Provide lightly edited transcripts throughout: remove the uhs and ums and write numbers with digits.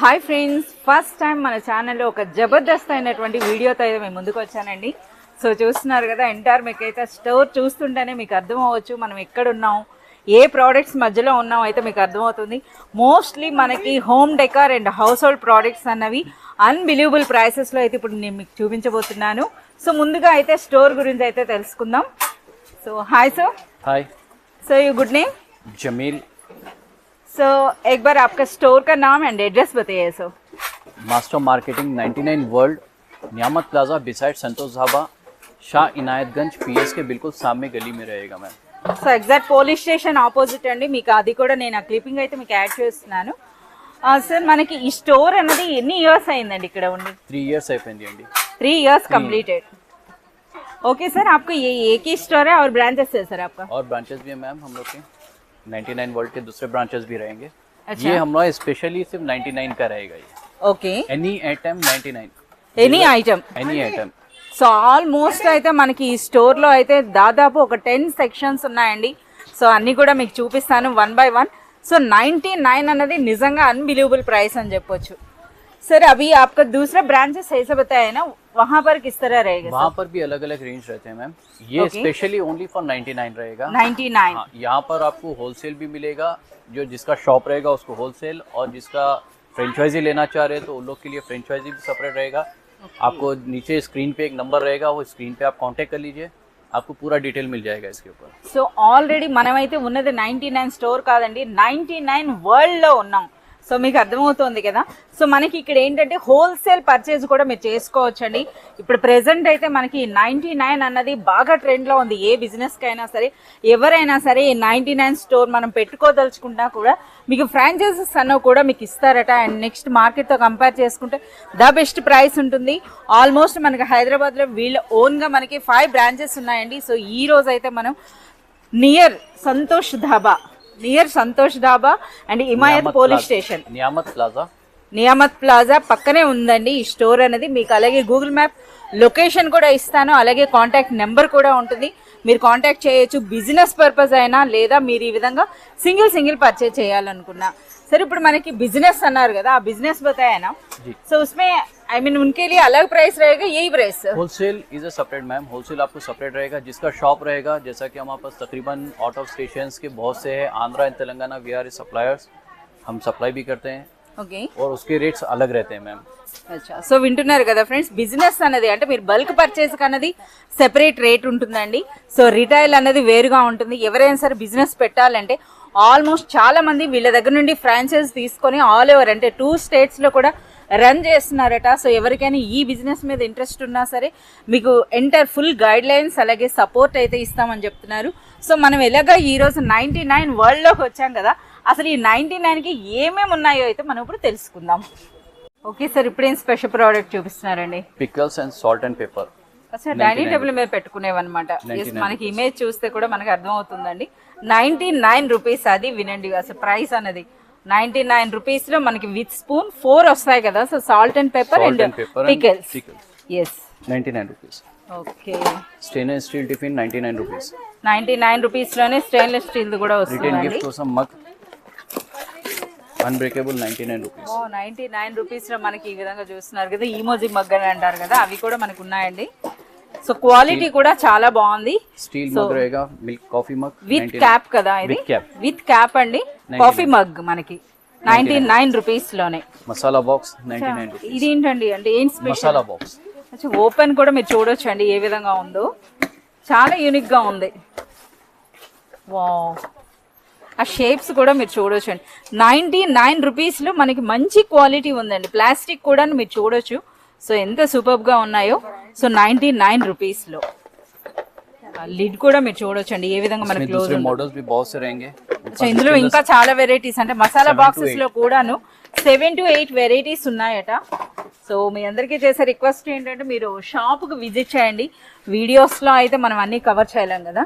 Hi friends, first time మన ఛానల్లో ఒక జబర్దస్త్ అయినటువంటి వీడియోతో అయితే మేము ముందుకు వచ్చానండి. సో చూస్తున్నారు కదా, ఎంటైర్ మీకైతే స్టోర్ చూస్తుంటేనే మీకు అర్థం అవ్వచ్చు మనం ఎక్కడున్నాం, ఏ ప్రోడక్ట్స్ మధ్యలో ఉన్నాం అయితే మీకు అర్థమవుతుంది. మోస్ట్లీ మనకి home decor and house hold products అన్నవి అన్బిలీవబుల్ ప్రైసెస్లో అయితే ఇప్పుడు నేను మీకు చూపించబోతున్నాను. సో ముందుగా అయితే స్టోర్ గురించి అయితే తెలుసుకుందాం. So hi sir. Hi sir, you good name? Jameel. So एक बार आपका स्टोर का नाम एंड एड्रेस बताइए sir. Master marketing 99 world, Niyamat plaza beside Santosh dhaba, Shah Inayatganj PS के बिल्कुल सामने गली में रहेगा ma'am. So exact police station opposite అండి. మీకు అది కూడా నేను ఆ క్లిప్పింగ్ అయితే మీకు యాడ్ చేస్తున్నాను. సార్ మనకి ఈ స్టోర్ అనేది ఎన్ని ఇయర్స్ అయిందండి ఇక్కడ ఉండి? 3 years అయిపోయింది అండి. 3 years कंप्लीटेड. ओके सर, आपको ये एक ही स्टोर है और ब्रांचेस है सर आपका? और ब्रांचेस भी है मैम हम लोग के. 99 वर्ल्ड के दूसरे ब्रांचेस भी रहेंगे. अच्छा. ये हम लोग स्पेशली सिर्फ 99 का रहेगा. ये okay, any item 99, any item. Any item. So almost అయితే మనకి ఈ స్టోర్లో అయితే దాదాపు ఒక 10 సెక్షన్స్ ఉన్నాయండి. సో అన్నీ కూడా మీకు చూపిస్తాను వన్ బై వన్. సో 99 అన్నది నిజంగా అన్బిలీవబుల్ ప్రైస్ అని చెప్పొచ్చు. सर अभी आपका दूसरा ब्रांचेस ऐसा बताया है ना, वहाँ पर किस तरह रहेगा? वहाँ पर भी अलग अलग रेंज रहते हैं मैम. ये स्पेशली ओनली फॉर 99 रहेगा. 99. हाँ, यहाँ पर आपको होलसेल भी मिलेगा. जो जिसका शॉप रहेगा उसको होलसेल, और जिसका फ्रेंचाइजी लेना चाह रहे हैं तो उन लोग के लिए फ्रेंचाइजी भी सेपरेट रहेगा. आपको नीचे स्क्रीन पे एक नंबर रहेगा, वो स्क्रीन पे आप कांटेक्ट कर लीजिए, आपको पूरा डिटेल मिल जाएगा इसके ऊपर. సో ఆల్రెడీ మనమైతే ఉన్నది 99 స్టోర్ కాదండి, 99 వరల్డ్లో ఉన్నాం. సో మీకు అర్థమవుతుంది కదా. సో మనకి ఇక్కడ ఏంటంటే హోల్సేల్ పర్చేజ్ కూడా మీరు చేసుకోవచ్చండి. ఇప్పుడు ప్రెసెంట్ అయితే మనకి 99 అన్నది బాగా ట్రెండ్లో ఉంది. ఏ బిజినెస్కి అయినా సరే, ఎవరైనా సరే ఈ 99 స్టోర్ మనం పెట్టుకోదలుచుకున్నా కూడా మీకు ఫ్రాంచైజెస్ అన్నవి కూడా మీకు ఇస్తారట. అండ్ నెక్స్ట్ మార్కెట్తో కంపేర్ చేసుకుంటే ద బెస్ట్ ప్రైస్ ఉంటుంది. ఆల్మోస్ట్ మనకి హైదరాబాద్లో వీళ్ళ ఓన్గా మనకి 5 బ్రాంచెస్ ఉన్నాయండి. సో ఈ రోజు అయితే మనం near Santosh dhaba and Himayat police station, Niyamat plaza పక్కనే ఉందండి ఈ స్టోర్ అనేది. మీకు అలాగే గూగుల్ మ్యాప్ లొకేషన్ కూడా ఇస్తాను, అలాగే కాంటాక్ట్ నెంబర్ కూడా ఉంటుంది. మీరు కాంటాక్ట్ చేయొచ్చు, బిజినెస్ పర్పస్ అయినా లేదా మీరు ఈ విధంగా సింగిల్ పర్చేజ్ చేయాలనుకున్నా. सर ఇప్పుడు మనకి బిజినెస్ అన్నారు కదా, ఆ బిజినెस बताया ना, सो उसमें आई मीन उनके लिए अलग प्राइस रहेगा, यही price? Wholesale is a separate ma'am. Wholesale आपको सेपरेट रहेगा. जिसका शॉप रहेगा, जैसा कि हमारे पास तकरीबन आउट ऑफ स्टेशंस के बहुत से हैं, Andhra and Telangana we are suppliers, हम सप्लाई भी करते हैं. ఓకే, और उसके रेट्स अलग रहते हैं मैम. అచ్చా. సో వింటున్నారు కదా ఫ్రెండ్స్, బిజినెస్ అనేది అంటే మీరు బల్క్ పర్చేస్ అన్నది సెపరేట్ రేట్ ఉంటుందండి. సో రిటైల్ అనేది వేరుగా ఉంటుంది. ఎవరైనా సరే బిజినెస్ పెట్టాలంటే ఆల్మోస్ట్ చాలా మంది వీళ్ళ దగ్గర నుండి ఫ్రాంచైజ్ తీసుకొని ఆల్ ఓవర్ అంటే 2 స్టేట్స్లో కూడా రన్ చేస్తున్నారట. సో ఎవరికైనా ఈ బిజినెస్ మీద ఇంట్రెస్ట్ ఉన్నా సరే మీకు ఎంటర్ ఫుల్ గైడ్ లైన్స్ అలాగే సపోర్ట్ అయితే ఇస్తామని చెప్తున్నారు. సో మనం ఎలాగా ఈరోజు 99 వరల్డ్లోకి వచ్చాం కదా, అసలు ఈ 99కి ఏమేమి ఉన్నాయో అయితే మనం ఇప్పుడు తెలుసుకుందాం. ఓకే సార్, ఇప్పుడేం స్పెషల్ ప్రోడక్ట్ చూపిస్తున్నారండి? Pickles and salt and pepper. అసలు డైనింగ్ టేబుల్ మీద పెట్టుకునేవన్నమాట. మనకి ఇమేజ్ చూస్తే కూడా మనకి అర్థం అవుతుందండి. 99 రూపీస్, అది వినండి అసలు ప్రైస్ అనేది. 99 రూపీస్లో మనకి విత్ స్పూన్ 4 వస్తాయి కదా. So salt and pepper and pickles. Yes, 99 rupees. Okay, stainless steel tiffin 99 rupees. 99 రూపీస్లోనే స్టెయిన్లెస్ స్టీల్ కూడా రిటర్న్ వస్తుంది. గిఫ్ట్ కోసం మగ్ అన్బ్రేకబుల్ 99 రూపీస్. 99 రూపీస్లో మనకి ఈ విధంగా చూస్తున్నారు కదా, ఈమోజీ మగ్ అని అంటారు కదా, అవి కూడా మనకు ఉన్నాయండి. సో క్వాలిటీ కూడా చాలా బాగుంది. స్టీల్ మగ్ रहेगा, milk coffee mug with cap కదా, ఇది విత్ క్యాప్ అండి. కాఫీ మగ్ మనకి 99 రూపీస్లోనే. Masala box 99 rupees. ఇదేంటండి అంటే ఏం స్పెషల్? మసాలా బాక్స్ ఓపెన్ కూడా మీరు చూడొచ్చు అండి ఏ విధంగా ఉందో, చాలా యూనిక్ గా ఉంది. వావ్, ఆ షేప్స్ కూడా మీరు చూడొచ్చు అండి. 99 రూపీస్లో మనకి మంచి క్వాలిటీ ఉందండి. ప్లాస్టిక్ కూడా మీరు చూడొచ్చు. సో ఎంత సూపర్గా ఉన్నాయో. సో 99 రూపీస్లో లిడ్ కూడా మీరు చూడొచ్చు అండి ఏ విధంగా మనకి క్లోజ్ ఉంది. సో ఇందులో ఇంకా చాలా వెరైటీస్ అంటే మసాలా బాక్సెస్ లో కూడాను 7 to 8 వెరైటీస్ ఉన్నాయట. సో మీ అందరికీ చేసే రిక్వెస్ట్ ఏంటంటే మీరు షాప్కి విజిట్ చేయండి. వీడియోస్లో అయితే మనం అన్ని కవర్ చేయలేం కదా.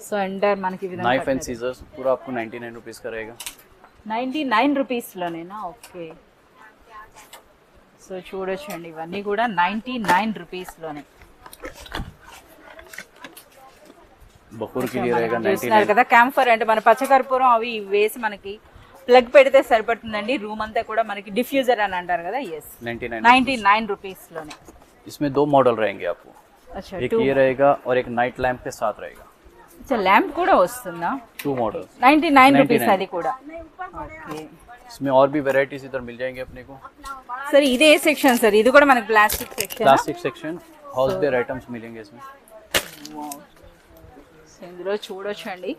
సో ఎంటర్ మనకి नाइफ एंड सीजर्स पूरा आपको 99 रुपीस का रहेगा. 99 రూపీస్లోనేనా? ఓకే, సో చూడొచ్చండి ఇవన్నీ కూడా 99 రూపీస్లోనే. బకూర్ కి లియే रहेगा 99 కదా. క్యాంఫర్ అంటే మన పచ్చకర్పూరం అవి వేసి మనకి ప్లగ్ పెడితే సరిపడుతుందండి రూమ్ అంతా కూడా మనకి డిఫ్యూజర్ అని అంటారు కదా ఎస్ 99 రూపీస్ లోనే इसमें 2 मॉडल रहेंगे आपको అచ్చా एक ये रहेगा और एक नाइट लैंप के साथ रहेगा అచ్చా ల్యాంప్ కూడా వస్తుందా 2 मॉडल्स 99 రూపీస్ అది కూడా ఓకే इसमें और भी वैरायटीज इधर मिल जाएंगे अपने को సర్ ఇదే సెక్షన్ సార్ ఇది కూడా మనకి plastic section plastic section houseware items मिलेंगे इसमें ఇందులో చూడొచ్చండి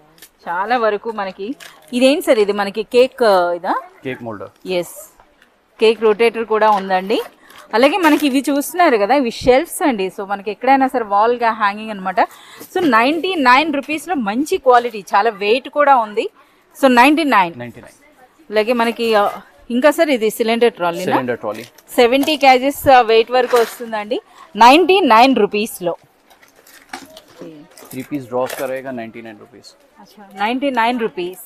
చాలా వరకు మనకి ఇదేంటి సార్ ఇది మనకి కేక్ ఇదా cake moulder yes cake rotator కూడా ఉందండి అలాగే మనకి ఇవి చూస్తున్నారు కదా ఇవి షెల్ఫ్స్ అండి సో మనకి ఎక్కడైనా సరే వాల్గా హ్యాంగింగ్ అనమాట సో 99 రూపీస్లో మంచి క్వాలిటీ చాలా వెయిట్ కూడా ఉంది సో 99 99 అలాగే మనకి ఇంకా సార్ ఇది cylinder trolley cylinder trolley 70 kgs wait వరకు వస్తుందండి 99 రూపీస్లో 3 पीस ड्रॉस का रहेगा 99 रुपीस 99 రూపీస్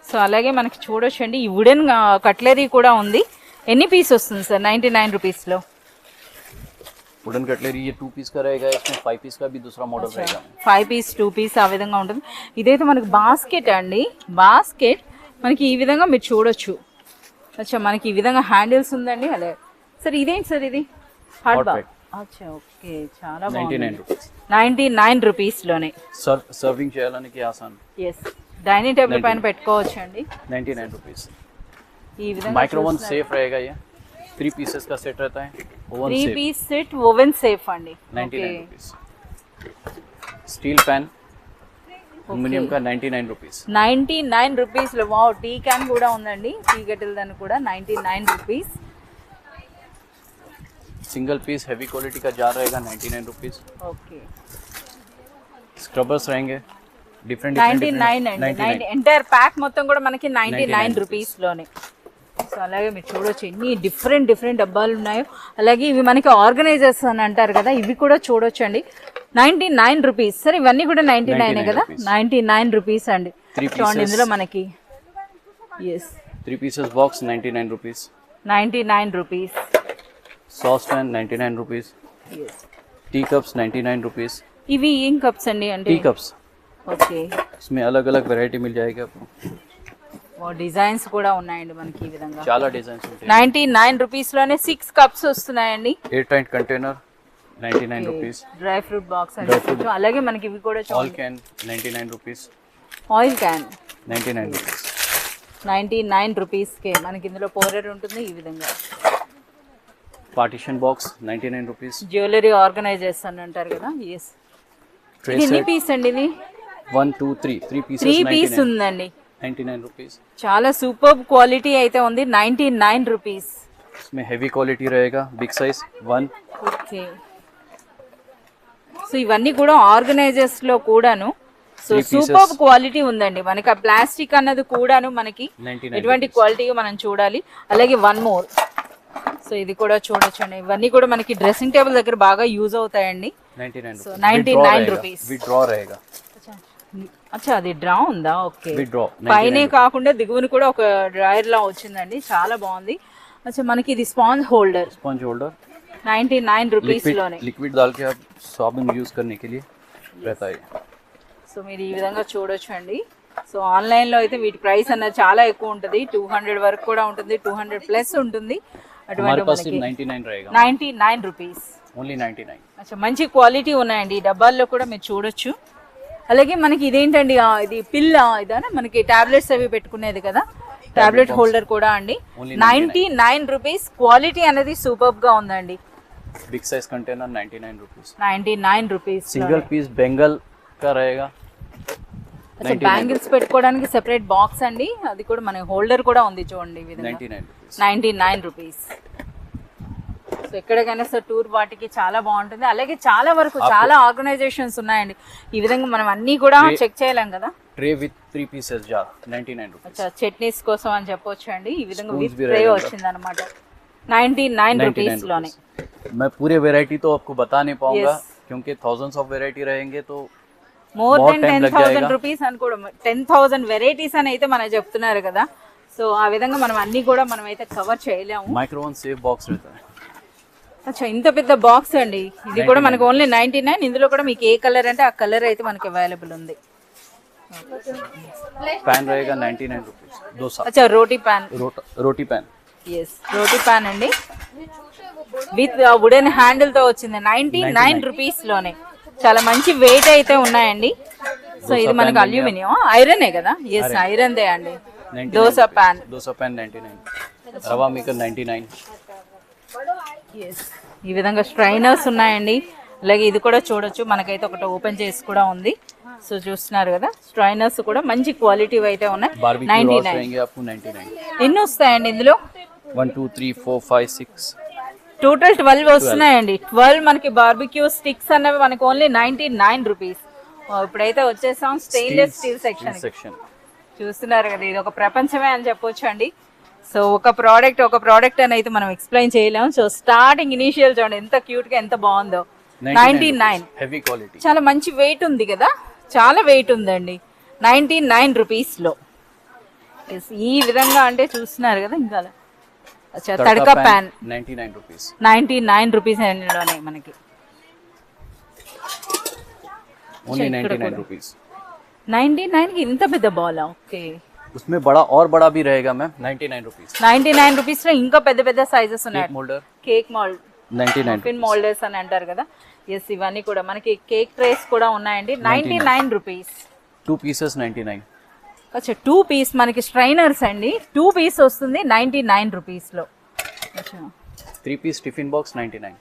సో అలాగే మనకి చూడొచ్చండి ఈ వుడెన్ కట్లరీ కూడా ఉంది ఎన్ని పీస్ వస్తుంది సార్ 99 రూపీస్లో वुडन कटलरी ये 2 पीस का रहेगा इसमें 5 पीस का भी दूसरा मॉडल रहेगा 5 పీస్ 2 పీస్ ఆ విధంగా ఉంటుంది ఇదైతే మనకి బాస్కెట్ అండి బాస్కెట్ మనకి ఈ విధంగా మీరు చూడొచ్చు అచ్చా మనకి ఈ విధంగా హ్యాండిల్స్ ఉందండి అలాగే సార్ ఇదేంటి సార్ ఇది హాట్ Hot బాగ్ plate. అచ్చా ఓకే చాలా బాగుంది 99 रुपीस 99 రూపీస్లోనే सर्विंग చేయాలని ఆసాన్ ఎస్ డైనింగ్ టేబుల్ పైన పెట్టుకోవచ్చు అండి 99 रुपीस ఈ విధంగా माइक्रोवन सेफ रहेगा ये 3 पीसेस का सेट रहता है oven 3 safe piece set oven safe అండి 99 रुपीस स्टील पैन అల్యూమినియం का 99 रुपीस 99 రూపీస్లో వావ్ టీ క్యాన్ కూడా ఉందండి టీ గెటిల్ దాని కూడా 99 rupees single piece heavy quality का जार रहेगा 99 रुपीस ఓకే स्क्रबर्स रहेंगे डिफरेंट 99 అండి ఎంటైర్ ప్యాక్ మొత్తం కూడా మనకి 99 రూపీస్లోనే సో అలాగే మీరు చూడొచ్చు ఎన్ని డిఫరెంట్ డబ్బాలు ఉన్నాయో అలాగే ఇవి మనకి ఆర్గనైజర్స్ అని అంటారు కదా ఇవి కూడా చూడొచ్చు అండి 99 రూపీస్ సార్ ఇవన్నీ కూడా 99 కదా 99 రూపీస్ అండి చూడండి ఇందులో మనకి yes 3 pieces box 99 rupees 99 rupees saucepan 99 rupees tea cups 99 rupees ఇవి ఏం కప్స్ అండి అంటే टी कप्स ఓకే इसमें अलग अलग वैरायटी मिल जाएगी आपको డిజైన్స్ కూడా ఉన్నాయండి మనకి ఈ విధంగా చాలా డిజైన్స్ ఉంటాయి 99 రూపీస్లోనే 6 కప్స్ వస్తున్నాయండి air tight container 99 rupees dry fruit box అని చెప్పొచ్చు అలాగే మనకి ఇవి కూడా all can 99 rupees oil can 99 rupees 99 రూపీస్కే మనకి ఇందులో పౌడర్ ఉంటుంది ఈ విధంగా partition box 99 rupees jewellery organisers అని అంటారు కదా ఎస్ ట్రే ఇది ఎన్ని సెట్ పీస్ అండి ఇది 1 2 3 3 పీసెస్ 3 పీస్ 99 ఉందండి 99 రూపీస్ చాలా సూపర్ క్వాలిటీ అయితే ఉంది 99 రూపీస్ इसमें हेवी क्वालिटी रहेगा बिग साइज 1 ఓకే సో ఇవన్నీ కూడా ఆర్గనైజర్స్ లో కూడాను సో 3 pieces. సూపర్ క్వాలిటీ ఉందండి మనకి ఆ ప్లాస్టిక్ అన్నది కూడాను మనకి 99 ఎటువంటి క్వాలిటీగా మనం చూడాలి అలాగే వన్ మోర్ సో ఇది కూడా చూడొచ్చండి ఇవన్నీ కూడా మనకి డ్రెస్సింగ్ టేబుల్ దగ్గర బాగా యూజ్ అవుతాయండి 99 so rupees 99 rupees with draw रहेगा అచ్చా అది డ్రా ఉందా ఓకే विद ड्रॉ పైనే కాకుండా దిగువన కూడా ఒక డ్రాయర్ లా వచ్చిందండి చాలా బాగుంది అచ్చా మనకి ఇది sponge holder sponge holder 99 rupees లోనే लिक्विड डाल के आप साबुन यूज करने के लिए रहता है సో మీరు ఈ విధంగా చూడొచ్చు అండి సో ఆన్లైన్లో అయితే వీటి ప్రైస్ అన్నది చాలా ఎక్కువ ఉంటుంది 200 వరకు కూడా ఉంటుంది 200 ప్లస్ ఉంటుంది हमारे అటువంటి पास మనకి सिर्फ 99 रहेगा 99 రూపీస్ ओनली 99 అచ్చా మంచి క్వాలిటీ ఉన్నాయండి ఈ డబ్బాల్లో కూడా మీరు చూడొచ్చు అలాగే మనకి ఇదేంటండి ఇది పిల్ల ఇదానా మనకి టాబ్లెట్స్ అవి పెట్టుకునేది కదా టాబ్లెట్ హోల్డర్ కూడా అండి 99 రూపీస్ క్వాలిటీ అనేది సూపర్ గా ఉందండి big size container 99 rupees 99 rupees single piece bangle का रहेगा బ్యాంగిల్స్ పెట్టుకోవడానికి సెపరేట్ బాక్స్ అండి అది కూడా మన హోల్డర్ కూడా ఉంది చూడండి ఈ విధంగా 99 रुपीस 99 రూపీస్ సో ఎక్కడికైనా సార్ టూర్ వాటికి చాలా బాగుంటుంది అలాగే చాలా వరకు చాలా ఆర్గనైజేషన్స్ ఉన్నాయండి ఈ విధంగా మనం అన్నీ కూడా చెక్ చేయలేం కదా tray with 3 pieces jar 99 rupees అచ్చా చట్నీస్ కోసం అని చెప్పొచ్చు అండి ఈ విధంగా Spoons విత్ भी ట్రే रहेगा। వచ్చింది అనమాట 99 రూపీస్ లోనే मैं पूरे वैरायटी तो आपको बता नहीं पाऊंगा Yes. क्योंकि thousands ऑफ वैरायटी रहेंगे तो మోర్ बहुत దెన్ time लग 10,000 जाएगा। రూపీస్ అని కూడా 10,000 వెరైటీస్ అని అయితే మనకు చెప్తున్నారు కదా సో ఆ విధంగా మనం అన్ని కూడా మనం అయితే కవర్ చేయలేము माइक्रोवन सेफ बॉक्स रहता है అచ్చా ఇంత పెద్ద బాక్స్ అండి ఇది కూడా మనకు ఓన్లీ 99 ఇందులో కూడా మీకు ఏ కలర్ అంటే ఆ కలర్ అయితే మనకి అవైలబుల్ ఉంది पैन रहेगा 99 रुपीज डोसा అచ్చా రోటీ ప్యాన్. रोटी पैन ఎస్ రోటీ ప్యాన్ అండి, విత్ వుడెన్ హ్యాండిల్ తో వచ్చింది. 99 రూపీస్ లోనే చాలా మంచి వెయిట్ అయితే ఉన్నాయండి. సో ఇది మనకు అల్యూమినియం ఐరనే కదా? ఎస్ ఐరన్ దే అండి. దోసా ప్యాన్ 99 रवा मेकर 99 ఎస్ ఈ విధంగా స్ట్రైనర్స్ ఉన్నాయండి. అలాగే ఇది కూడా చూడొచ్చు, మనకైతే ఒకటి ఓపెన్ చేసి కూడా ఉంది. సో చూస్తున్నారు కదా, స్ట్రైనర్స్ కూడా మంచి క్వాలిటీ అయితే ఉన్నాయి. बारबेक्यू 99 रहेंगे आपको 99 ఎన్ని వస్తాయండి ఇందులో? 1 2 3 4 5 6 టోటల్ 12 వస్తున్నాయండి. 12 మనకి బార్బిక్యూ స్టిక్స్ అన్నవి మనకి ఓన్లీ 99 రూపీస్. ఇప్పుడైతే వచ్చేసాం స్టెయిన్లెస్ స్టీల్ సెక్షన్. చూస్తున్నారు కదా, ఇది ఒక ప్రపంచమే అని చెప్పొచ్చు అండి. సో ఒక ప్రోడక్ట్ అని అయితే మనం ఎక్స్ప్లెయిన్ చేయలేము. సో స్టార్టింగ్ ఇనిషియల్ చూడండి ఎంత క్యూట్ గా ఎంత బాగుందో. 99 हेवी क्वालिटी, చాలా మంచి వెయిట్ ఉంది కదా, చాలా వెయిట్ ఉందండి 99 రూపీస్ లో. Yes, ఈ విధంగా అంటే చూస్తున్నారు కదా. ఇంకా అచ్చా తడకా ప్యాన్ 99 रुपीस 99 రూపీస్ లోనే మనకి ओनली 99 रुपीस 99 కి ఇంత పెద్ద బాల్. ఓకే, उसमें बड़ा और बड़ा भी रहेगा मैम 99 रुपीस 99 రూపీస్ లో ఇంకా పెద్ద పెద్ద సైజెస్ ఉన్నాయి. Moulder cake mould 99 pin moulders అని అంటారు కదా. ఎస్ ఇవన్నీ కూడా మనకి కేక్ ట్రేస్ కూడా ఉన్నాయండి. 99 రూపీస్ 2 pieces 99 అచ్చా 2 పీస్ మనకి స్ట్రైనర్స్ అండి. 2 పీస్ వస్తుంది 99 రూపీస్ లో. అచ్చా 3 piece tiffin box 99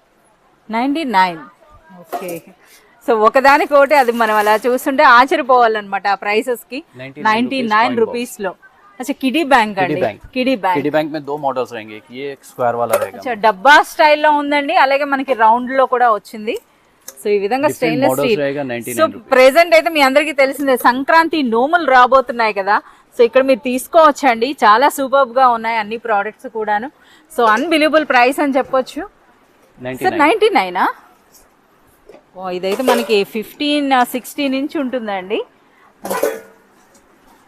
99. Okay, so ఒకదానికి ఒకటి అది మనం అలా చూస్తుంటే ఆశ్చర్యపోవాలన్నమాట ఆ ప్రైసెస్ కి. 99 రూపీస్ లో. అచ్చా కిడీ బ్యాంక్ అండి, కిడీ బ్యాంక్. किडी बैंक में 2 मॉडल्स रहेंगे, एक ये एक स्क्वायर वाला रहेगा. అచ్చా డబ్బా స్టైల్లో ఉందండి, అలాగే మనకి రౌండ్ లో కూడా వచ్చింది. సో ఈ విధంగా స్టెయిన్లెస్ మోడల్స్ స్టీల్. रहेगा సో 99 रुपीस ప్రెసెంట్ అయితే మీ అందరికీ తెలిసిందే సంక్రాంతి నోములు రాబోతున్నాయి కదా. సో ఇక్కడ మీరు తీసుకోవచ్చండి, చాలా సూపర్బ్ గా ఉన్నాయి అన్ని ప్రోడక్ట్స్ కూడాను. సో అన్బిలీవబుల్ ప్రైస్ అని చెప్పొచ్చు. సార్ 99 ఇదైతే మనకి 15-16 ఇంచ్ ఉంటుందండి.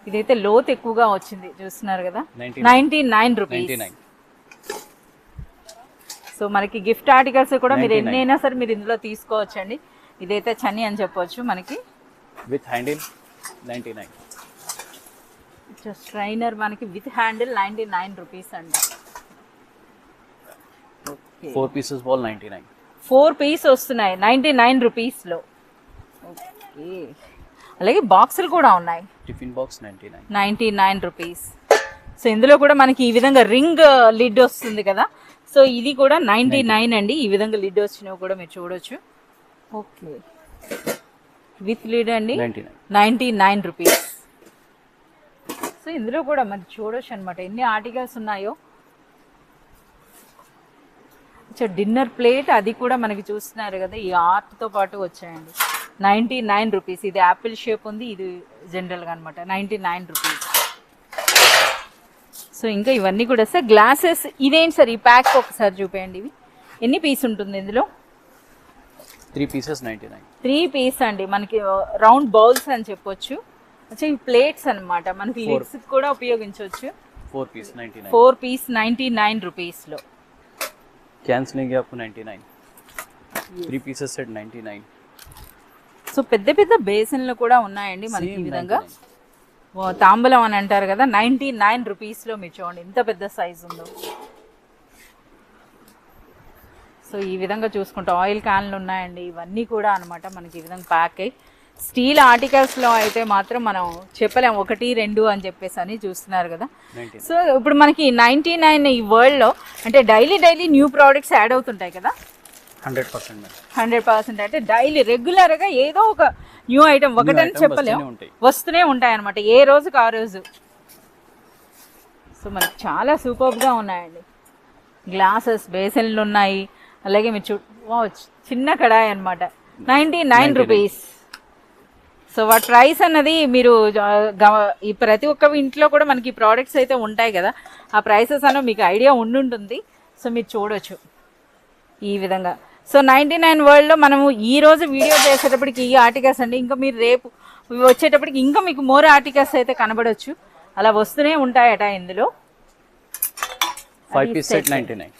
ఇదైతే లోత్ ఎక్కువగా వచ్చింది చూస్తున్నారు కదా. 99 రూపీస్. 99 సో మనకి గిఫ్ట్ ఆర్టికల్స్ కూడా మీరు ఎన్నైనా సరే మీరు ఇందులో తీసుకోవచ్చండి. ఇదైతే చని అని చెప్పొచ్చు మనకి. విత్ హ్యాండిల్ 99 స్ట్రైనర్ మనకి విత్ హ్యాండిల్ 99 రూపీస్ అండి. 4 pieces ball 99 4 పీస్ వస్తున్నాయి 99 రూపీస్ లో. ఓకే, అలాగే బాక్సులు కూడా ఉన్నాయి టిఫిన్ బాక్స్ 99 99 రూపీస్. సో ఇందులో కూడా మనకి ఈ విధంగా రింగ్ లిడ్ వస్తుంది కదా. సో ఇది కూడా 99 అండి. ఈ విధంగా లిడ్ వచ్చినవి కూడా మీరు చూడొచ్చు. ఓకే, విత్ లిడ్ అండి 99 రూపీస్. సో ఇందులో కూడా మరి చూడొచ్చు అనమాట ఎన్ని ఆర్టికల్స్ ఉన్నాయో. డిన్నర్ ప్లేట్ అది కూడా మనకి చూస్తున్నారు కదా, ఈ ఆర్ట్తో పాటు వచ్చాయండి. 99 రూపీస్. ఇది యాపిల్ షేప్ ఉంది, ఇది జనరల్గా అనమాట 99 రూపీస్. సో ఇంకా ఇవన్నీ కూడా సార్ గ్లాసెస్. ఇదేంటి సార్ ఈ ప్యాక్ ఒకసారి చూపేయండి. ఇవి ఎన్ని పీస్ ఉంటుంది ఇందులో? 3 pieces 99 3 పీస్ అండి. మనకి రౌండ్ బౌల్స్ అని చెప్పొచ్చు. అచ్చా ఈ ప్లేట్స్ అనమాట, మనకి లిడ్స్ కూడా ఉపయోగించవచ్చు. 4 piece 99 4 పీస్ 99 రూపీస్ లో. कैंस लेंगे आपको 99 3 pieces सेट 99 సో పెద్ద పెద్ద బేసిన్లు కూడా ఉన్నాయండి మనకి ఈ విధంగా. తాంబూలం అని అంటారు కదా 99 రూపీస్ లో. మీరు చూడండి ఎంత పెద్ద సైజ్ ఉందో. సో ఈ విధంగా చూసుకుంటే ఆయిల్ క్యాన్లు ఉన్నాయండి. ఇవన్నీ కూడా అనమాట మనకి ఈ విధంగా ప్యాక్ అయ్యి. స్టీల్ ఆర్టికల్స్లో అయితే మాత్రం మనం చెప్పలేము 1 2 అని చెప్పేసి అని చూస్తున్నారు కదా. సో ఇప్పుడు మనకి 99 ఈ వరల్డ్లో అంటే డైలీ న్యూ ప్రోడక్ట్స్ యాడ్ అవుతుంటాయి కదా. 100% అంటే డైలీ రెగ్యులర్గా ఏదో ఒక న్యూ ఐటమ్ ఒకటని చెప్పలేము, వస్తూనే ఉంటాయి అనమాట ఏ రోజుకి ఆ రోజు. సో మనకి చాలా సూపర్గా ఉన్నాయండి. గ్లాసెస్ బేసిన్లు ఉన్నాయి, అలాగే మీరు చిన్న కడాయి అనమాట 99 రూపీస్. సో వాటి ప్రైస్ అన్నది మీరు ఈ ప్రతి ఒక్క ఇంట్లో కూడా మనకి ప్రోడక్ట్స్ అయితే ఉంటాయి కదా, ఆ ప్రైసెస్ అన్న మీకు ఐడియా ఉండుంటుంది. సో మీరు చూడొచ్చు ఈ విధంగా. సో 99 వరల్డ్లో మనము ఈ రోజు వీడియో చేసేటప్పటికి ఈ ఆర్టికల్స్ అండి, ఇంకా మీరు రేపు వచ్చేటప్పటికి ఇంకా మీకు మోర్ ఆర్టికల్స్ అయితే కనబడవచ్చు. అలా వస్తూనే ఉంటాయట ఇందులో. 5 piece set 99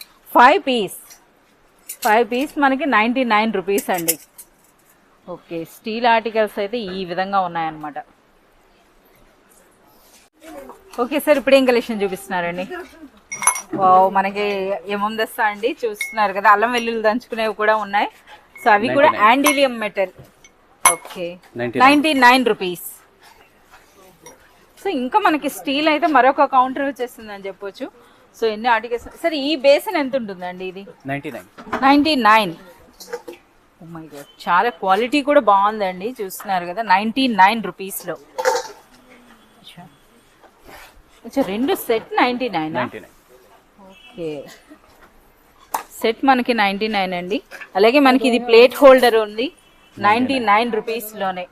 5 పీస్ మనకి 99 రూపీస్ అండి. ఓకే, స్టీల్ ఆర్టికల్స్ అయితే ఈ విధంగా ఉన్నాయన్నమాట. ఓకే సార్, ఇప్పుడు ఏం కలెక్షన్ చూపిస్తున్నారండి? వావ్, మనకి ఏముందస్తా అండి చూస్తున్నారు కదా, అల్లం వెల్లుల్లి దంచుకునేవి కూడా ఉన్నాయి. సో అవి కూడా 99. యాండిలియం మెటల్. ఓకే, 99. 99 రూపీస్. సో ఇంకా మనకి స్టీల్ అయితే మరొక కౌంటర్ వచ్చేస్తుందని చెప్పొచ్చు. సో ఎన్ని ఆర్టికల్స్. సరే ఈ బేసిన్ ఎంత ఉంటుందండి ఇది? 99. 99. ఓ మై గాడ్, చాలా క్వాలిటీ కూడా బాగుందండి, చూస్తున్నారు కదా 99 రూపీస్లో. రెండు సెట్ 99. 99. ఓకే, సెట్ మనకి 99 అండి. అలాగే మనకి ఇది ప్లేట్ హోల్డర్ ఉంది 99 రూపీస్లోనే.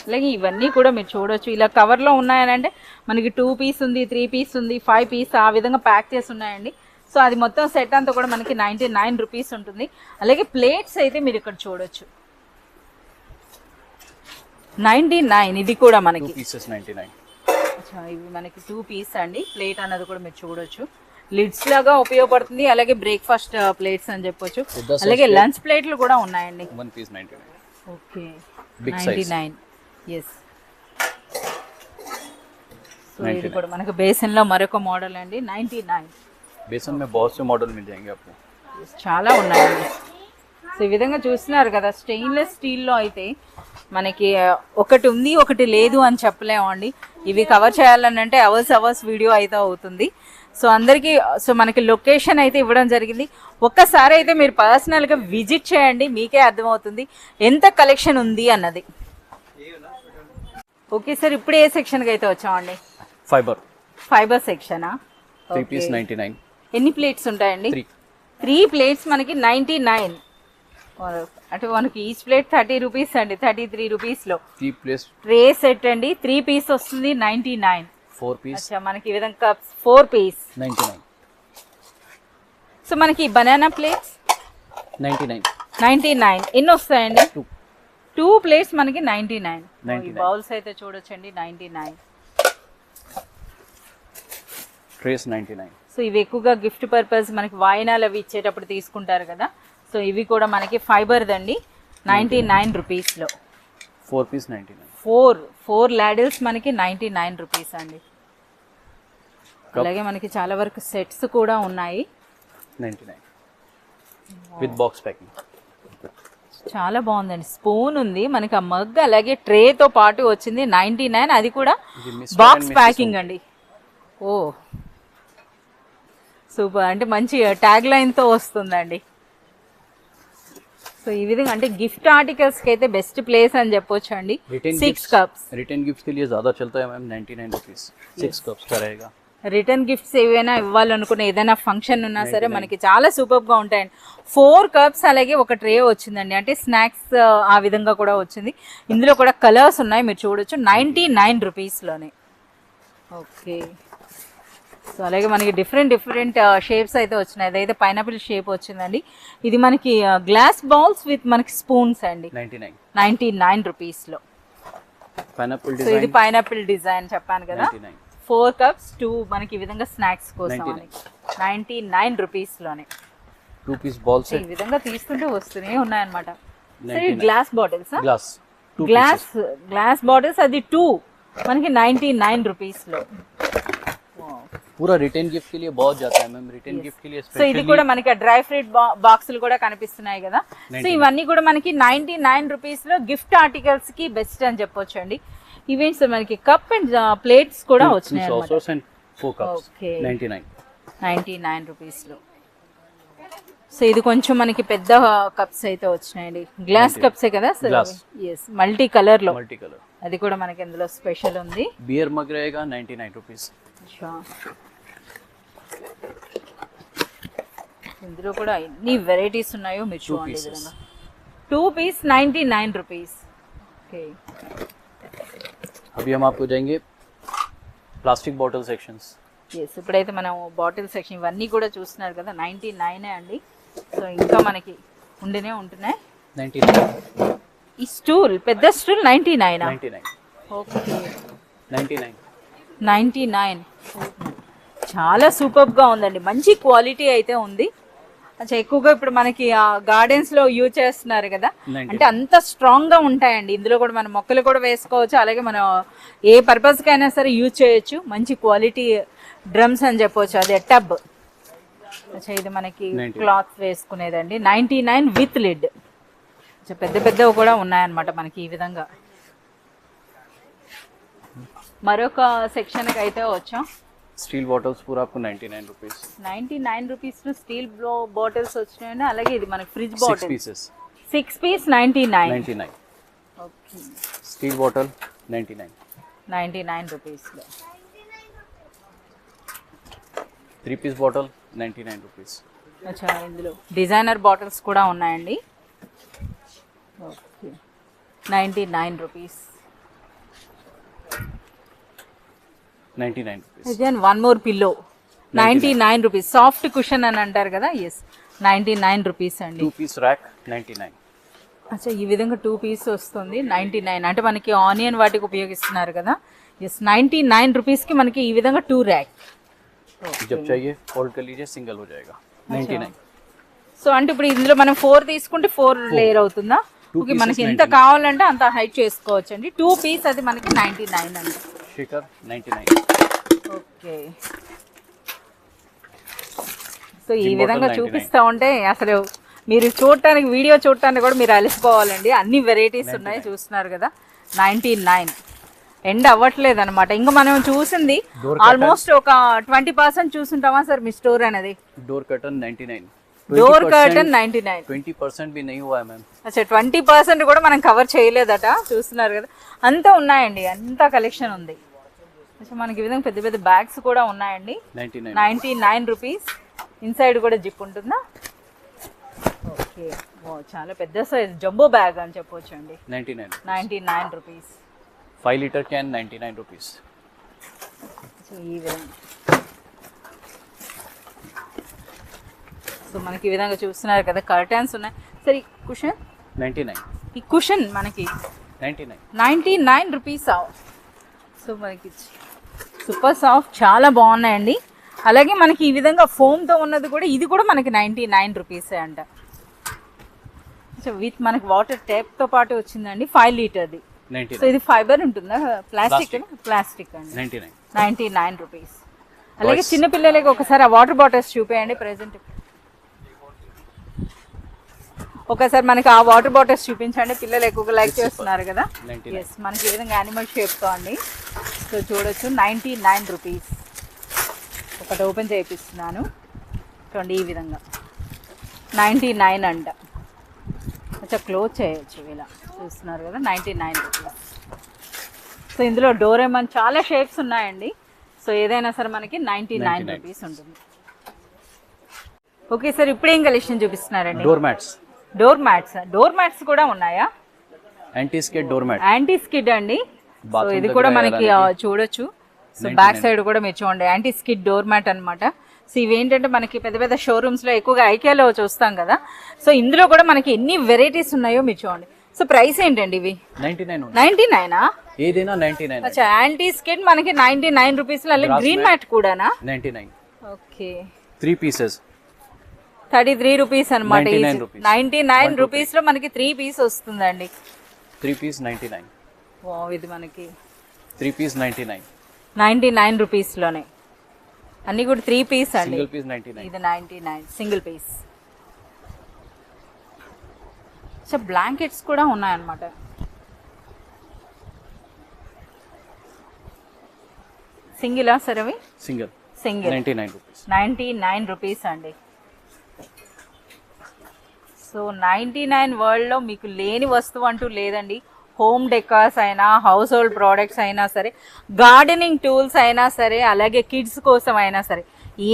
అలాగే ఇవన్నీ కూడా మీరు చూడొచ్చు, ఇలా కవర్లో ఉన్నాయనంటే మనకి 2 పీస్ ఉంది, 3 పీస్ ఉంది, 5 పీస్ ఆ విధంగా ప్యాక్ చేసి ఉన్నాయండి. సో అది మొత్తం సెట్ అంతా కూడా మనకి 99 రూపీస్ ఉంటుంది. అలాగే ప్లేట్స్ అయితే మీరు ఇక్కడ చూడొచ్చు 99. ఇది కూడా మనకి 2 pieces 99. ఇవి మనకి 2 పీస్ అండి. ప్లేట్ అన్నది కూడా మీరు చూడొచ్చు, లిడ్స్ లాగా ఉపయోగపడుతుంది. అలాగే బ్రేక్ఫాస్ట్ ప్లేట్స్ అని చెప్పొచ్చు. అలాగే లంచ్ ప్లేట్లు కూడా ఉన్నాయండి. 1 piece 99. Okay, Big size. 99. Yes. So ఇది కూడా మనకి బేసిన్ లో మరొక మోడల్ అండి 99. बेसन में बहुत से मॉडल मिल जाएंगे आपको. చాలా ఉన్నాయండి. సో ఈ విధంగా చూస్తున్నారు కదా, స్టెయిన్లెస్ స్టీల్లో అయితే మనకి ఒకటి ఉంది ఒకటి లేదు అని చెప్పలేము అండి. ఇవి కవర్ చేయాలని అంటే అవర్స్ వీడియో అయితే అవుతుంది. సో అందరికీ సో మనకి లొకేషన్ అయితే ఇవ్వడం జరిగింది. ఒక్కసారి అయితే మీరు పర్సనల్గా విజిట్ చేయండి, మీకే అర్థమవుతుంది ఎంత కలెక్షన్ ఉంది అన్నది. ఓకే సార్, ఇప్పుడు ఏ సెక్షన్కి అయితే వచ్చామండి? ఫైబర్ సెక్షనా? 3 piece 99. ఎన్ని ప్లేట్స్ ఉంటాయండి? 3 ప్లేట్స్ మనకి 99. అంటే మనకి ఈచ్ ప్లేట్ 30 రూపీస్ అండి, 33 రూపీస్లో. 3 ప్లేస్ ట్రే సెట్ అండి, 3 పీస్ వస్తుంది 99. 4 piece అచ్చా, మనకి ఈ విధంగా కప్స్ 4 పీస్ 99. సో మనకి బనానా ప్లేట్స్ 99. ఎన్ని వస్తాయండి? 2. 2 ప్లేట్స్ మనకి 99. 99. బౌల్స్ అయితే చూడొచ్చండి 99. ట్రేస్ 99. సో ఇవి ఎక్కువగా గిఫ్ట్ పర్పస్ మనకి వాయినాలు అవి ఇచ్చేటప్పుడు తీసుకుంటారు కదా. సో ఇవి కూడా మనకి ఫైబర్ దండి 99 రూపీస్లో. 4 piece 99. 4 లాడిల్స్ మనకి 99 రూపీస్ అండి. అలాగే మనకి చాలా వరకు సెట్స్ కూడా ఉన్నాయి 99 విత్ బాక్స్ ప్యాకింగ్. చాలా బాగుందండి. స్పూన్ ఉంది మనకి, ఆ మగ్ అలాగే ట్రేతో పాటు వచ్చింది 99. అది కూడా బాక్స్ ప్యాకింగ్ అండి. ఓ సూపర్, అంటే మంచి ట్యాగ్ లైన్తో వస్తుందండి. సో ఈ విధంగా అంటే గిఫ్ట్ ఆర్టికల్స్కి అయితే బెస్ట్ ప్లేస్ అని చెప్పొచ్చు అండి. 6 కప్స్ रिटर्न गिफ्ट के लिए ज़्यादा चलता है मैम 99 रुपीज़. 6 कप्स का रहेगा. రిటర్న్ గిఫ్ట్స్ ఏవైనా ఇవ్వాలనుకున్న ఏదైనా ఫంక్షన్ ఉన్నా సరే మనకి చాలా సూపర్గా ఉంటాయండి. 4 కప్స్ అలాగే ఒక ట్రే వచ్చిందండి, అంటే స్నాక్స్ ఆ విధంగా కూడా వచ్చింది. ఇందులో కూడా కలర్స్ ఉన్నాయి, మీరు చూడొచ్చు 99 రూపీస్లోనే. ఓకే, సో అలాగే మనకి డిఫరెంట్ షేప్స్ అయితే వచ్చినాయి. అదైతే పైనాపిల్ షేప్ వచ్చిందండి. ఇది మనకి గ్లాస్ బౌల్స్ విత్ మనకి స్పూన్స్ అండి 99 రూపీస్లో. पाइनएप्पल సో ఇది डिजाइन పైనాపిల్ డిజైన్ చెప్పాను కదా. 99. 4 కప్స్ 2 మనకి ఈ విధంగా స్నాక్స్ కోసం 99 రూపీస్లోనే. 2 piece बॉल ఈ सेट విధంగా తీసుకుంటూ వస్తూనే ఉన్నాయన్నమాట. So 99. Glass bottles, glass 2 pieces. Glass bottles అది 2 మనకి 99 రూపీస్లో. पूरा रिटर्न गिफ्ट के लिए बहुत जाता है मैम. रिटर्न गिफ्ट के लिए సో ఇది स्पेशली కూడా మనకి డ్రై ఫ్రూట్ బాక్సులు కూడా కనిపిస్తున్నాయి కదా. సో ఇవన్నీ కూడా మనకి 99 రూపీస్లో గిఫ్ట్ ఆర్టికల్స్ కి బెస్ట్ అని చెప్పొచ్చు అండి. ఈవెంట్స్ మనకి కప్ అండ్ ప్లేట్స్ కూడా వచ్చినాయి అన్నమాట. saucers and 4 cups Okay. 99 రూపీస్లో. సో ఇది కొంచెం మనకి పెద్ద కప్స్ అయితే వచ్చినాయండి, గ్లాస్ కప్సే కదా సార్? Glass. ఎస్, మల్టీ కలర్లో. Multi colour. అది కూడా మనకి ఇందులో స్పెషల్ ఉంది. बियर मग रहेगा 99 रुपीज़. ఇందులో కూడా ఎన్ని వెరైటీస్ ఉన్నాయో మీరు చూడండి. ఈ pieces. విధంగా 2 పీస్ 99 రూపీస్. ఓకే, अभी हम आपको जाएंगे प्लास्टिक बॉटल सेक्शंस. ఎస్, ఇప్పుడైతే మనం బాటిల్ సెక్షన్ ఇవన్నీ కూడా చూస్తున్నారు కదా 99 అండి. సో ఇంకా మనకి ఉంటూనే ఉంటున్నాయి. 99. ఈ స్టూల్, పెద్ద స్టూల్ 99. 99. ఓకే, 99. 99. చాలా సూపర్గా ఉందండి, మంచి క్వాలిటీ అయితే ఉంది. అచ్చా ఎక్కువగా ఇప్పుడు మనకి గార్డెన్స్ లో యూజ్ చేస్తున్నారు కదా 99. అంటే అంత స్ట్రాంగ్ గా ఉంటాయండి ఇందులో కూడా మనం మొక్కలు కూడా వేసుకోవచ్చు అలాగే మనం ఏ పర్పస్ కైనా సరే యూజ్ చేయొచ్చు మంచి క్వాలిటీ డ్రమ్స్ అని చెప్పొచ్చు అదే టబ్ అచ్చా ఇది మనకి 99. క్లాత్ వేసుకునేదండి 99 విత్ లిడ్ పెద్ద పెద్దవి కూడా ఉన్నాయన్నమాట మనకి ఈ విధంగా మరొక సెక్షన్కి అయితే వచ్చాం स्टील बॉटल्स पूरा आपको 99 रुपीस 99 రూపీస్ లో స్టీల్ బాటిల్స్ వచ్చినాయండి అలాగే ఇది మనకి fridge 6 bottle pieces 6 piece 99 99 okay steel bottle 99 99 rupees లో 3 पीस बॉटल 99 रुपीस అచ్చా ఇందులో డిజైనర్ బాటిల్స్ కూడా ఉన్నాయండి okay 99 rupees 99 rupees then one more pillow 99 rupees soft cushion అని అంటారు కదా ఎస్ 99 రూపీస్ అండి 2 पीस रैक 99 అచ్చా ఈ విధంగా 2 పీస్ వస్తుంది 99 అంటే మనకి ఆనియన్ వాటికి ఉపయోగిస్తున్నారు కదా ఎస్ 99 రూపీస్కి మనకి ఈ విధంగా 2 ర్యాక్ जब चाहिए फोल्ड कर लीजिए सिंगल हो जाएगा 99 సో అంటే ఇప్పుడు ఇందులో మనం 4 తీసుకుంటే 4 లేయర్ అవుతుందా ఓకే మనకి ఎంత కావాలంటే అంత హైట్ చేసుకోవచ్చు అండి 2 పీస్ అది మనకి 99 అండి शेकर 99 ఓకే సో ఈ విధంగా చూపిస్తూ ఉంటే అసలు మీరు చూడటానికి వీడియో చూడటానికి కూడా మీరు అలసిపోవాలండి అన్ని వెరైటీస్ ఉన్నాయి చూస్తున్నారు కదా 99 ఎండ్ అవ్వట్లేదు అనమాట ఇంకా మనం చూసింది ఆల్మోస్ట్ ఒక 20% చూసుంటామా సార్ మీ స్టోర్ అనేది डोर कर्टन 99 డోర్ కర్టన్ 99 20% भी नहीं हुआ है मैम అచ్చా 20% కూడా మనం కవర్ చేయలేదట చూస్తున్నారు కదా అంతా ఉన్నాయండి అంతా కలెక్షన్ ఉంది అచ్చా మనకి ఈ విధంగా పెద్ద పెద్ద బ్యాగ్స్ కూడా ఉన్నాయండి 99 రూపీస్ ఇన్సైడ్ కూడా జిప్ ఉంటుందా ఓకే ఓ చాలా పెద్ద సైజ్ జంబో బ్యాగ్ అని చెప్పొచ్చు అండి 99 rupees 5 litre can 99 rupees so ఈ విధంగా సో మనకి ఈ విధంగా చూస్తున్నారు కదా కర్టన్స్ ఉన్నాయి సరే కుషన్ 99 ఈ కుషన్ మనకి 99 99 రూపీస్ సో మనకి సూపర్ సాఫ్ట్ చాలా బాగున్నాయండి అలాగే మనకి ఈ విధంగా ఫోమ్తో ఉన్నది కూడా ఇది కూడా మనకి 99 రూపీసే అంట సో విత్ మనకి వాటర్ ట్యాప్తో పాటు వచ్చిందండి 5 లీటర్ది సో 99 ఇది ఫైబర్ ఉంటుందా ప్లాస్టిక్ అండి 99 రూపీస్ అలాగే చిన్న పిల్లలకి ఒకసారి ఆ వాటర్ బాటిల్స్ చూపేయండి ప్రెసెంట్ ఒకసారి మనకి ఆ వాటర్ బాటిల్స్ చూపించండి పిల్లలు ఎక్కువగా లైక్ చేస్తున్నారు కదా ఎస్ మనకి ఈ విధంగా యానిమల్ షేప్తో అండి సో చూడొచ్చు 99 రూపీస్ ఒకటి ఓపెన్ చేయిస్తున్నాను చూడండి ఈ విధంగా 99 అంట అచ్చా క్లోజ్ చేయొచ్చు ఇలా చూస్తున్నారు కదా 99 రూపీస్ సో ఇందులో డోరేమాన్ చాలా షేప్స్ ఉన్నాయండి సో ఏదైనా సరే మనకి 99 రూపీస్ ఉంటుంది ఓకే సార్ ఇప్పుడు ఏం కలెక్షన్ చూపిస్తున్నారండి డోర్ మ్యాట్స్ కూడా ఉన్నాయా anti skid door mat anti skid అండి సో ఇది కూడా మనకి చూడొచ్చు సో బ్యాక్ సైడ్ కూడా మీరు చూడండి యాంటీ స్కిడ్ డోర్ మ్యాట్ అనమాట సో ఇవేంటంటే మనకి పెద్ద పెద్ద షోరూమ్స్లో ఎక్కువగా ఐకియాలో చూస్తాం కదా సో ఇందులో కూడా మనకి ఎన్ని వెరైటీస్ ఉన్నాయో మీరు చూడండి సో ప్రైస్ ఏంటండి ఇవి 99 ఏదైనా 99 అచ్చా యాంటీ స్కిడ్ మనకి 99 రూపీస్ గ్రీన్ మ్యాట్ కూడానా 99 ఓకే 3 పీసెస్ 33 రూపీస్ అనమాట 99 రూపీస్ లో మనకి 3 పీస్ వస్తుందండి 3 పీస్ 99 వావ్ ఇది మనకి 3 పీస్ 99 రూపీస్ లోనే అన్ని కూడా 3 పీస్ అండి సింగిల్ పీస్ 99 ఇది 99 సింగిల్ పీస్ సో బ్లాంకెట్స్ కూడా ఉన్నాయన్నమాట సింగిలా సరే అవి సింగిల్ 99 రూపీస్ 99 రూపీస్ అండి సో 99 వరల్డ్లో మీకు లేని వస్తువు అంటూ లేదండి హోమ్ డెకార్స్ అయినా హౌస్ హోల్డ్ ప్రోడక్ట్స్ అయినా సరే గార్డెనింగ్ టూల్స్ అయినా సరే అలాగే కిడ్స్ కోసం అయినా సరే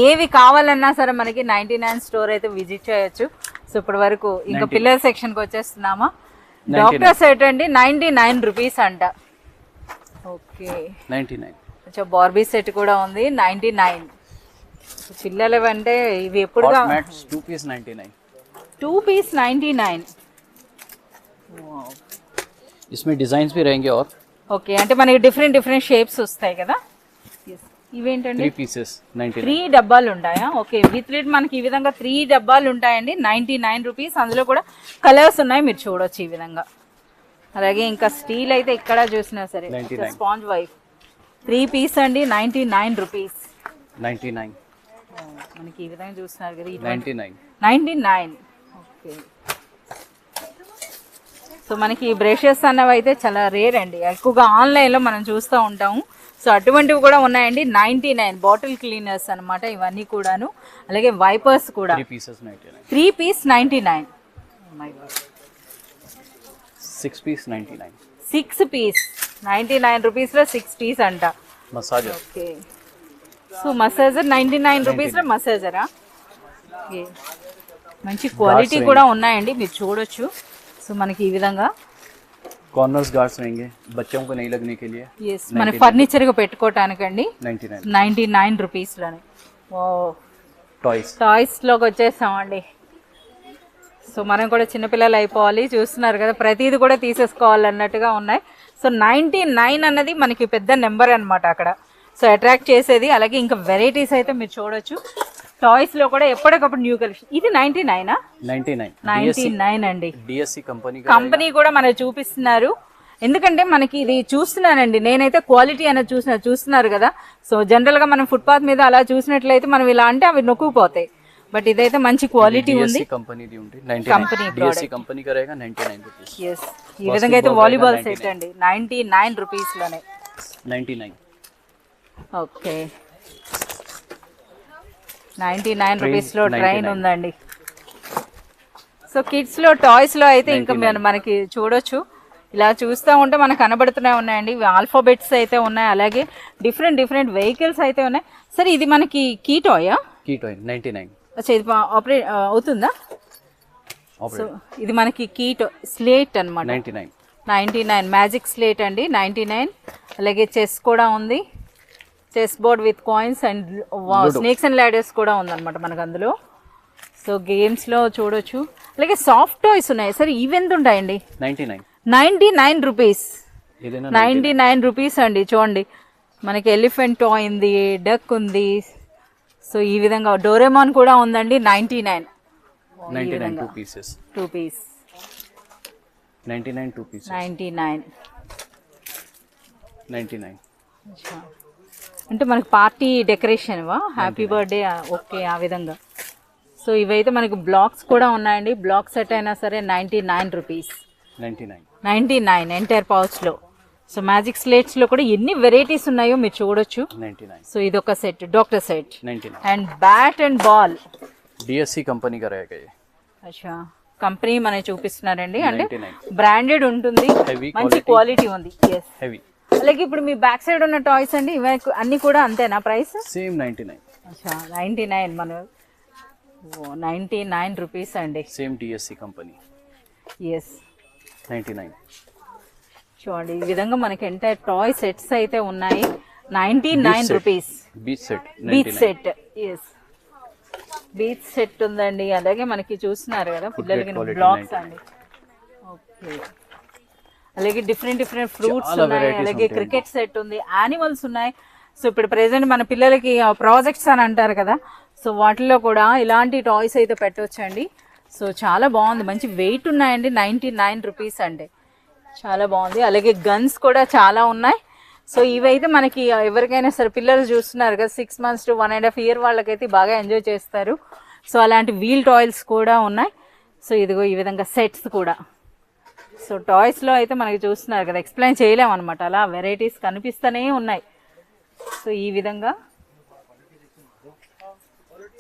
ఏవి కావాలన్నా సరే మనకి 99 స్టోర్ అయితే విజిట్ చేయొచ్చు సో ఇప్పటి వరకు ఇంకా పిల్లల సెక్షన్కి వచ్చేస్తున్నామా డాక్టర్ సెట్ అండి 99 రూపీస్ అంట ఓకే 99 కొంచెం బార్బీ సెట్ కూడా ఉంది 99 పిల్లలు అంటే ఇవి ఎప్పుడుగా 2 పీస్ 99 2 पीस 99 वाओ इसमें डिजाइन्स भी रहेंगे और ఓకే అంటే మనకి డిఫరెంట్ షేప్స్ వస్తాయి కదా ఇవేంటండి 3 pieces 99. 3 డబ్బాలు ఉంటాయా? ఓకే, విత్ లిడ్ మనకి ఈ విధంగా 3 డబ్బాలు ఉంటాయండి, 99 రూపీస్. అందులో కూడా కలర్స్ ఉన్నాయి, మీరు చూడొచ్చు ఈ విధంగా. అలాగే ఇంకా స్టీల్ అయితే ఇక్కడ చూసినా సరే 99. స్పాంజ్ వైఫ్ 3 పీస్ అండి, 99 రూపీస్. 99. మనకి ఈ విధంగా చూస్తున్నారు కదా, 99. 99. ఓకే, సో మనకి ఈ బ్రషెస్ అన్నవి అయితే చాలా రేర్ అండి, ఎక్కువగా ఆన్లైన్లో మనం చూస్తూ ఉంటాము. సో అటువంటివి కూడా ఉన్నాయండి, 99. బాటిల్ క్లీనర్స్ అన్నమాట ఇవన్నీ కూడాను. అలాగే వైపర్స్ కూడా 3 pieces 99. 3 పీస్ 99. 6 piece 99. 6 పీస్ 99 రూపీస్లో 6 పీస్ అంట. Massager. ఓకే, సో మసాజర్ 99 రూపీస్లో మసాజరా. ఓకే, మంచి క్వాలిటీ కూడా ఉన్నాయండి, మీరు చూడొచ్చు. సో మనకి ఈ విధంగా Corners guards रहेंगे बच्चों को नहीं लगने के लिए. ఎస్, మన ఫర్నిచర్గా పెట్టుకోవటానికండి 99. 99 రూపీస్లోనే. ఓ, Toys. టాయ్స్లోకి వచ్చేసామండి. సో మనం కూడా చిన్నపిల్లలు అయిపోవాలి, చూస్తున్నారు కదా, ప్రతిదీ కూడా తీసేసుకోవాలి అన్నట్టుగా ఉన్నాయి. సో 99 అన్నది మనకి పెద్ద నెంబర్ అన్నమాట అక్కడ, సో అట్రాక్ట్ చేసేది. అలాగే ఇంకా వెరైటీస్ అయితే మీరు చూడొచ్చు, టాయ్స్లో కూడా ఎప్పటికప్పుడు న్యూ కలెక్షన్. ఇది 99. 99 అండి. DSC కంపెనీ కూడా మనకు చూపిస్తున్నారు, ఎందుకంటే మనకి ఇది చూస్తున్నానండి నేనైతే, క్వాలిటీ అనేది చూస్తున్నారు కదా. సో జనరల్గా మనం ఫుట్పాత్ మీద అలా చూసినట్లయితే మనం ఇలా అంటే అవి నొక్కుపోతాయి, బట్ ఇదైతే మంచి క్వాలిటీ ఉంది. కంపెనీ కంపెనీ DSC కంపెనీ का रहेगा 99 rupees. ఎస్, ఈ విధంగా అయితే వాలీబాల్ సెట్ అండి 99 రూపీస్లోనే. 99. ఓకే, 99 రూపీస్లో ట్రైన్ ఉందండి. సో కిడ్స్లో టాయ్స్లో అయితే ఇంకా మనకి చూడొచ్చు, ఇలా చూస్తూ ఉంటే మనకు కనబడుతూనే ఉన్నాయండి. ఇవి ఆల్ఫాబెట్స్ అయితే ఉన్నాయి, అలాగే డిఫరెంట్ వెహికల్స్ అయితే ఉన్నాయి. సరే, ఇది మనకి కీ టాయా? Key toy 99. అచ్చా, ఇది ఆపరేట్ అవుతుందా? సో ఇది మనకి కీ స్లేట్ అనమాట 99. మ్యాజిక్ స్లేట్ అండి 99. అలాగే చెస్ కూడా ఉంది, chess board with coins and snakes and ladders కూడా ఉందన్నమాట మనకు అందులో. సో గేమ్స్లో చూడొచ్చు. అలాగే సాఫ్ట్ టాయ్స్ ఉన్నాయి. సరే, ఇవి ఎంత ఉంటాయండి? 99 రూపీస్. 99 రూపీస్ అండి. చూడండి, మనకి ఎలిఫెంట్ టాయ్ ఉంది, డక్ ఉంది. సో ఈ విధంగా డోరేమాన్ కూడా ఉందండి 99. 2 pieces. 2 piece 99 2 pieces. 99. అంటే మనకి party decoration happy birthday. Okay, ఆ విధంగా. సో ఇవైతే మనకి బ్లాక్స్ కూడా ఉన్నాయండి, బ్లాక్ సెట్ అయినా సరే 99 రూపీస్. 99 ఎంటైర్ పౌచ్లో. సో మ్యాజిక్ స్లేట్స్లో కూడా ఎన్ని వెరైటీస్ ఉన్నాయో మీరు చూడొచ్చు. 99. సో ఇది ఒక set, doctor set 99. And bat and ball DSC company का रहेगा ये. అచ్చా, కంపెనీ మనకి చూపిస్తున్నారండి, అంటే 99. బ్రాండెడ్ ఉంటుంది, మంచి క్వాలిటీ ఉంది. Yes, heavy. అలాగే ఇప్పుడు మీ బ్యాక్ సైడ్ ఉన్న టాయ్స్ అండి, ఇవి అన్ని కూడా అంతేనా ప్రైస్? సేమ్ 99. అచ్చా, 99. మన 99 రూపీస్ అండి. Same DSC company. ఎస్, 99. చూడండి, ఈ విధంగా మనకి ఎంటైర్ టాయ్ సెట్స్ అయితే ఉన్నాయి 99 rupees. Beach set. Yes, beach set ఉందండి. అలాగే మనకి చూస్తున్నారు కదా పిల్లలకి బ్లాక్స్ అండి. ఓకే, అలాగే డిఫరెంట్ ఫ్రూట్స్ ఉన్నాయి, అలాగే క్రికెట్ సెట్ ఉంది, యానిమల్స్ ఉన్నాయి. సో ఇప్పుడు ప్రెసెంట్ మన పిల్లలకి ప్రాజెక్ట్స్ అని అంటారు కదా, సో వాటిల్లో కూడా ఇలాంటి టాయ్స్ అయితే పెట్టవచ్చండి. సో చాలా బాగుంది, మంచి వెయిట్ ఉన్నాయండి. 99 రూపీస్ అంటే చాలా బాగుంది. అలాగే గన్స్ కూడా చాలా ఉన్నాయి. సో ఇవైతే మనకి ఎవరికైనా సరే, పిల్లలు చూస్తున్నారు కదా 6 months to 1.5 year వాళ్ళకైతే బాగా ఎంజాయ్ చేస్తారు. సో అలాంటి వీల్ టాయ్స్ కూడా ఉన్నాయి. సో ఇదిగో ఈ విధంగా సెట్స్ కూడా. సో టాయ్స్లో అయితే మనకి చూస్తున్నారు కదా, ఎక్స్ప్లెయిన్ చేయలేము అనమాట, అలా వెరైటీస్ కనిపిస్తూనే ఉన్నాయి. సో ఈ విధంగా,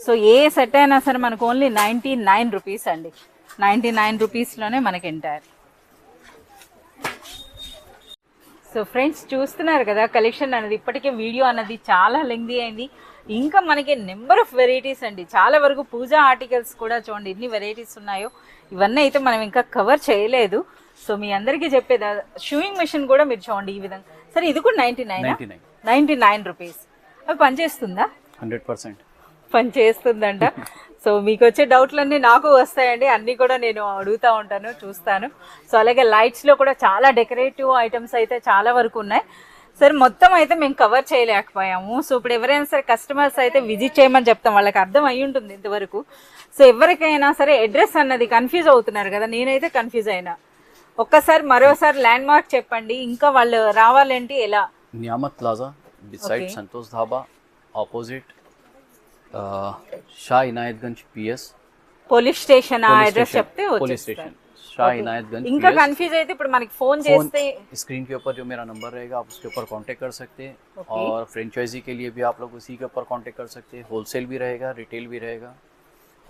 సో ఏ సెట్ అయినా సరే మనకు ఓన్లీ 99 రూపీస్ అండి. 99 రూపీస్లోనే మనకి ఎంటైర్. సో ఫ్రెండ్స్, చూస్తున్నారు కదా కలెక్షన్ అనేది, ఇప్పటికే వీడియో అన్నది చాలా లెంగ్తీ అయింది. ఇంకా మనకి నెంబర్ ఆఫ్ వెరైటీస్ అండి, చాలా వరకు పూజా ఆర్టికల్స్ కూడా చూడండి ఎన్ని వెరైటీస్ ఉన్నాయో. ఇవన్నీ అయితే మనం ఇంకా కవర్ చేయలేదు. సో మీ అందరికీ చెప్పేది, షూయింగ్ మెషిన్ కూడా మీరు చూడండి ఈ విధంగా. సరే, ఇది కూడా 99 రూపీస్. అవి పనిచేస్తుందా? 100% పనిచేస్తుందంట. సో మీకు వచ్చే డౌట్లన్నీ నాకు వస్తాయండి, అన్నీ కూడా నేను అడుగుతూ ఉంటాను, చూస్తాను. సో అలాగే లైట్స్లో కూడా చాలా డెకరేటివ్ ఐటమ్స్ అయితే చాలా వరకు ఉన్నాయి. సరే మొత్తం అయితే మేము కవర్ చేయలేకపోయాము. సో ఇప్పుడు ఎవరైనా సరే కస్టమర్స్ అయితే విజిట్ చేయమని చెప్తాం, వాళ్ళకి అర్థం అయి ఉంటుంది ఇంతవరకు. సో ఎవరికైనా సరే అడ్రస్ అన్నది కన్ఫ్యూజ్ అవుతున్నారు కదా, నేనైతే కన్ఫ్యూజ్ అయినా. ఒక్కసారి మరోసారి ల్యాండ్ మార్క్ చెప్పండి, ఇంకా వాళ్ళు రావాలంటే ఎలా? Niyamat plaza beside Santosh dhaba opposite Shah Inayatganj PS police station address చెప్తే पुलिस వచ్చేస్తారు. स्टेशन शाह इनायतगंज ఇంకా PS। కన్ఫ్యూజ్ అయితే ఇప్పుడు మనకి ఫోన్ చేస్తే स्क्रीन के ऊपर जो मेरा नंबर रहेगा आप उसके ऊपर कांटेक्ट कर सकते हैं। और फ्रेंचाइजी के लिए भी आप लोग उसी के ऊपर कांटेक्ट कर सकते हैं। होलसेल भी रहेगा, रिटेल भी रहेगा।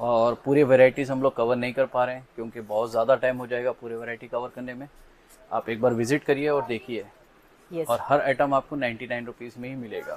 और पूरे वैरायटीज़ हम लोग कवर नहीं कर पा रहे हैं क्योंकि बहुत ज़्यादा टाइम हो जाएगा पूरे वैरायटी कवर करने में। आप एक बार विजिट करिए और देखिए। Yes. और हर आइटम आपको 99 रुपीज़ में ही मिलेगा।